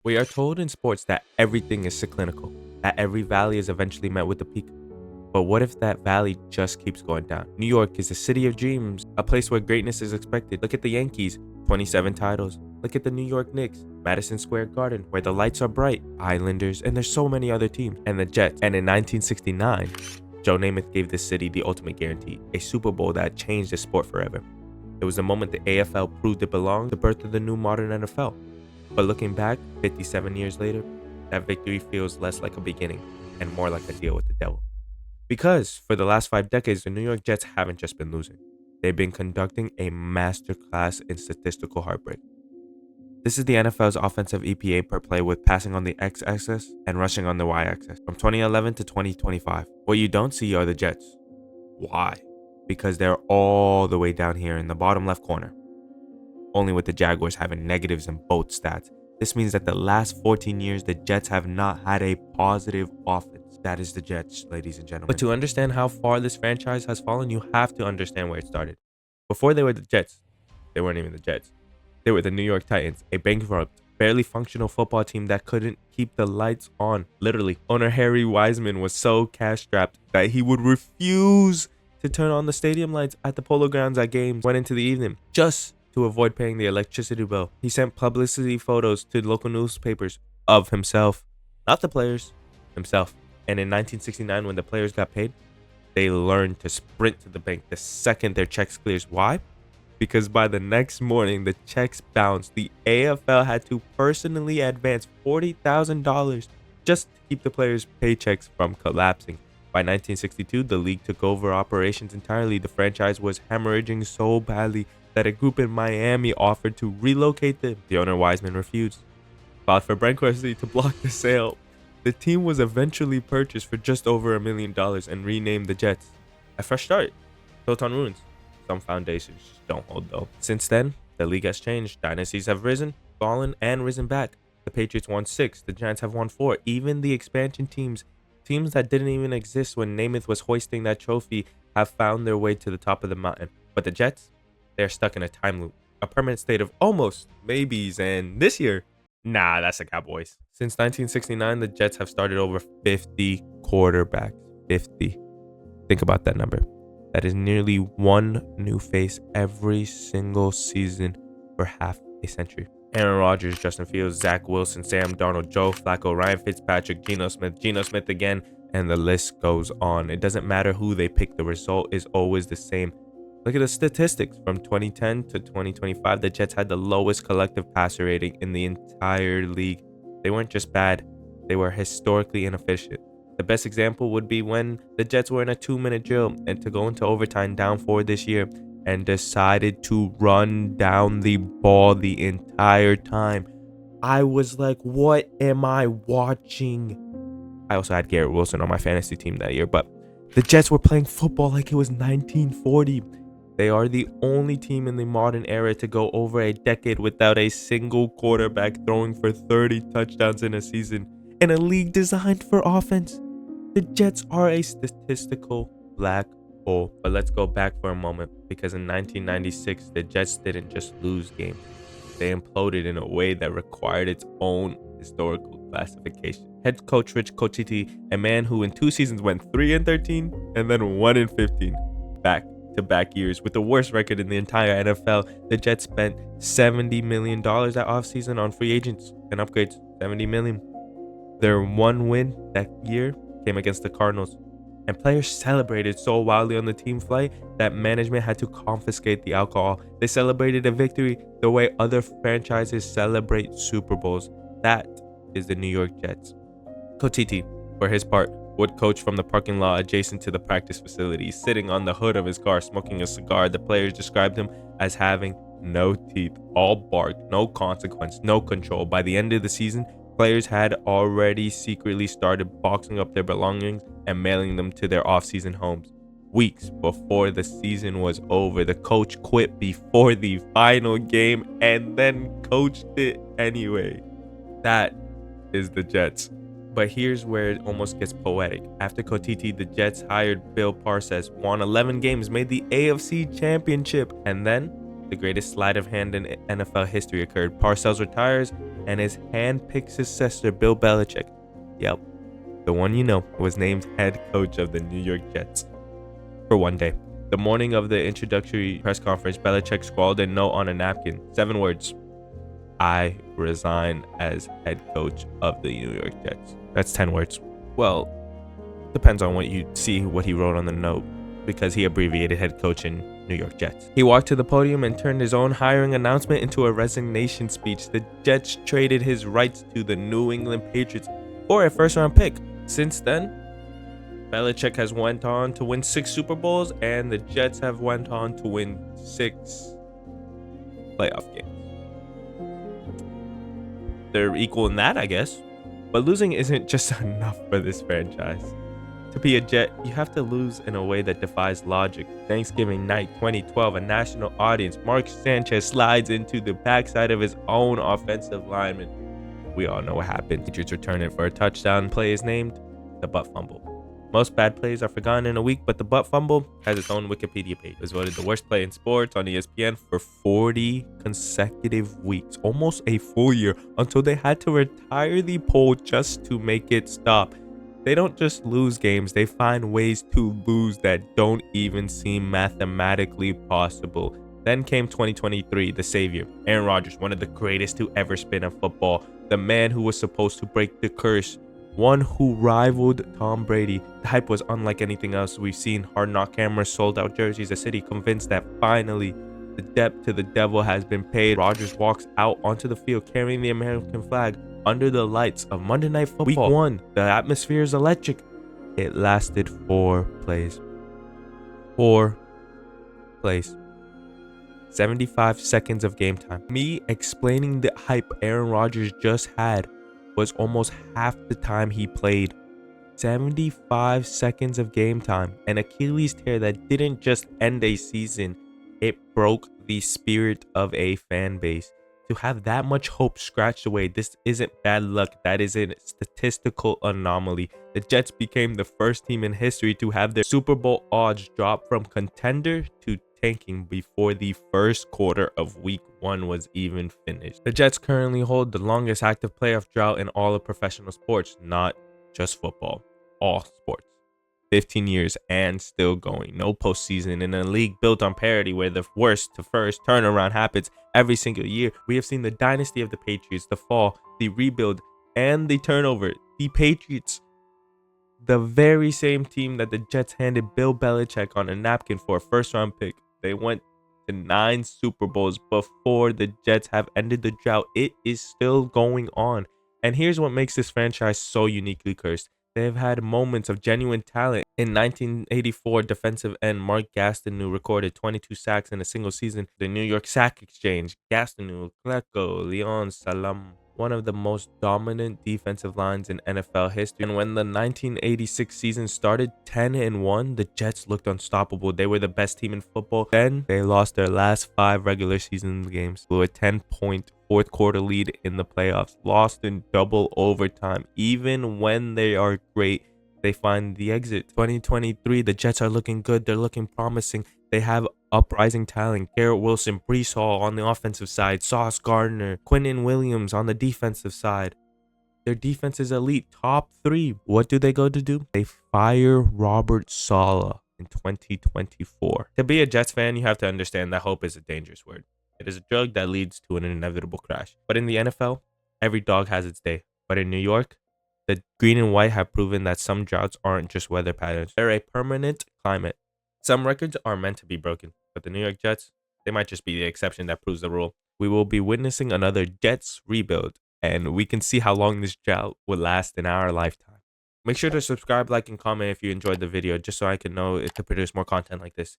We are told in sports that everything is cyclical, that every valley is eventually met with a peak. But what if that valley just keeps going down? New York is a city of dreams, a place where greatness is expected. Look at the Yankees, 27 titles. Look at the New York Knicks, Madison Square Garden, where the lights are bright, Islanders, and there's so many other teams, and the Jets. And in 1969, Joe Namath gave this city the ultimate guarantee, a Super Bowl that changed the sport forever. It was the moment the AFL proved it belonged, the birth of the new modern NFL. But looking back, 57 years later, that victory feels less like a beginning and more like a deal with the devil. Because for the last 5 decades, the New York Jets haven't just been losing. They've been conducting a masterclass in statistical heartbreak. This is the NFL's offensive EPA per play with passing on the x-axis and rushing on the y-axis from 2011 to 2025. What you don't see are the Jets. Why? Because they're all the way down here in the bottom left corner. Only with the Jaguars having negatives in both stats. This means that the last 14 years, the Jets have not had a positive offense. That is the Jets, ladies and gentlemen. But to understand how far this franchise has fallen, you have to understand where it started. Before they were the Jets, they weren't even the Jets. They were the New York Titans, a bankrupt, barely functional football team that couldn't keep the lights on. Literally, owner Harry Wiseman was so cash-strapped that he would refuse to turn on the stadium lights at the Polo Grounds at games went into the evening, just to avoid paying the electricity bill. He sent publicity photos to local newspapers of himself, not the players, himself. And in 1969, when the players got paid, they learned to sprint to the bank the second their checks clears. Why? Because by the next morning, the checks bounced. The AFL had to personally advance $40,000 just to keep the players' paychecks from collapsing. By 1962, the league took over operations entirely. The franchise was hemorrhaging so badly that a group in Miami offered to relocate them. The owner Wiseman refused, filed for bankruptcy to block the sale. The team was eventually purchased for just over $1 million and renamed the Jets. A fresh start, built on ruins. Some foundations just don't hold though. Since then, the league has changed. Dynasties have risen, fallen, and risen back. The Patriots won 6, the Giants have won 4. Even the expansion teams that didn't even exist when Namath was hoisting that trophy, have found their way to the top of the mountain. But the Jets, they're stuck in a time loop, a permanent state of almost, maybes, and this year, nah, that's the Cowboys. Since 1969, the Jets have started over 50 quarterbacks. 50. Think about that number. That is nearly one new face every single season for half a century. Aaron Rodgers, Justin Fields, Zach Wilson, Sam Darnold, Joe Flacco, Ryan Fitzpatrick, Geno Smith again, and the list goes on. It doesn't matter who they pick, the result is always the same. Look at the statistics. From 2010 to 2025, the Jets had the lowest collective passer rating in the entire league. They weren't just bad, they were historically inefficient. The best example would be when the Jets were in a 2-minute drill and to go into overtime down 4 this year and decided to run down the ball the entire time. I was like, what am I watching? I also had Garrett Wilson on my fantasy team that year, but the Jets were playing football like it was 1940. They are the only team in the modern era to go over a decade without a single quarterback throwing for 30 touchdowns in a season in a league designed for offense. The Jets are a statistical black hole. But let's go back for a moment, because in 1996, the Jets didn't just lose games. They imploded in a way that required its own historical classification. Head coach Rich Kotiti, a man who in 2 seasons went 3-13 and then 1-15, back-to-back years with the worst record in the entire NFL. The Jets spent $70 million that offseason on free agents and upgrades. $70 million. Their one win that year came against the Cardinals, and players celebrated so wildly on the team flight that management had to confiscate the alcohol. They celebrated a victory the way other franchises celebrate Super Bowls. That is the New York Jets. Kotiti, for his part, would coach from the parking lot adjacent to the practice facility, sitting on the hood of his car smoking a cigar. The players described him as having no teeth, all bark, no consequence, no control. By the end of the season, players had already secretly started boxing up their belongings and mailing them to their off-season homes. Weeks before the season was over, the coach quit before the final game and then coached it anyway. That is the Jets. But here's where it almost gets poetic. After Kotiti, the Jets hired Bill Parcells, won 11 games, made the AFC Championship, and then The greatest sleight of hand in NFL history occurred. Parcells retires, and his hand-picked successor, Bill Belichick, yep, the one you know, was named head coach of the New York Jets for one day. The morning of the introductory press conference, Belichick scrawled a note on a napkin. 7 words. I resign as head coach of the New York Jets. That's 10 words. Well, depends on what you see what he wrote on the note, because he abbreviated head coach in New York Jets. He walked to the podium and turned his own hiring announcement into a resignation speech. The Jets traded his rights to the New England Patriots for a first-round pick. Since then, Belichick has went on to win 6 Super Bowls, and the Jets have went on to win 6 playoff games. They're equal in that, I guess. But losing isn't just enough for this franchise. To be a Jet, you have to lose in a way that defies logic. Thanksgiving night 2012, a national audience, Mark Sanchez slides into the backside of his own offensive lineman. We all know what happened. Patriots return it for a touchdown. Play is named the butt fumble. Most bad plays are forgotten in a week, but the butt fumble has its own Wikipedia page. It was voted the worst play in sports on ESPN for 40 consecutive weeks, almost a full year, until they had to retire the poll just to make it stop. They don't just lose games, they find ways to lose that don't even seem mathematically possible. Then came 2023, the savior, Aaron Rodgers, one of the greatest to ever spin a football, the man who was supposed to break the curse, one who rivaled Tom Brady. The hype was unlike anything else we've seen. Hard Knock cameras, sold out jerseys, a city convinced that finally the debt to the devil has been paid. Rodgers walks out onto the field carrying the American flag under the lights of Monday Night Football. Week 1, the atmosphere is electric. It lasted 4 plays. 4 plays. 75 seconds of game time. Me explaining the hype Aaron Rodgers just had was almost half the time he played. 75 seconds of game time. An Achilles tear that didn't just end a season, it broke the spirit of a fan base. To have that much hope scratched away, this isn't bad luck, that is a statistical anomaly. The Jets became the first team in history to have their Super Bowl odds drop from contender to tanking before the first quarter of week 1 was even finished. The Jets currently hold the longest active playoff drought in all of professional sports, not just football, all sports. 15 years and still going. No postseason in a league built on parity where the worst to first turnaround happens every single year. We have seen the dynasty of the Patriots, the fall, the rebuild, and the turnover. The Patriots, the very same team that the Jets handed Bill Belichick on a napkin for a first-round pick. They went to 9 Super Bowls before the Jets have ended the drought. It is still going on. And here's what makes this franchise so uniquely cursed. They have had moments of genuine talent. In 1984, defensive end Mark Gastineau recorded 22 sacks in a single season. The New York Sack Exchange, Gastineau, Klecko, Leon Salam, one of the most dominant defensive lines in NFL history. And when the 1986 season started 10-1, the Jets looked unstoppable. They were the best team in football. Then they lost their last 5 regular season games, blew a 10-point fourth quarter lead in the playoffs, lost in double overtime. Even when they are great, they find the exit. 2023, the Jets are looking good. They're looking promising. They have uprising talent. Garrett Wilson, Breece Hall on the offensive side, Sauce Gardner, Quinnen Williams on the defensive side. Their defense is elite, top 3. What do they go to do? They fire Robert Saleh in 2024. To be a Jets fan, you have to understand that hope is a dangerous word. It is a drug that leads to an inevitable crash. But in the NFL, every dog has its day. But in New York, the green and white have proven that some droughts aren't just weather patterns. They're a permanent climate. Some records are meant to be broken, but the New York Jets, they might just be the exception that proves the rule. We will be witnessing another Jets rebuild, and we can see how long this drought will last in our lifetime. Make sure to subscribe, like, and comment if you enjoyed the video, just so I can know to produce more content like this.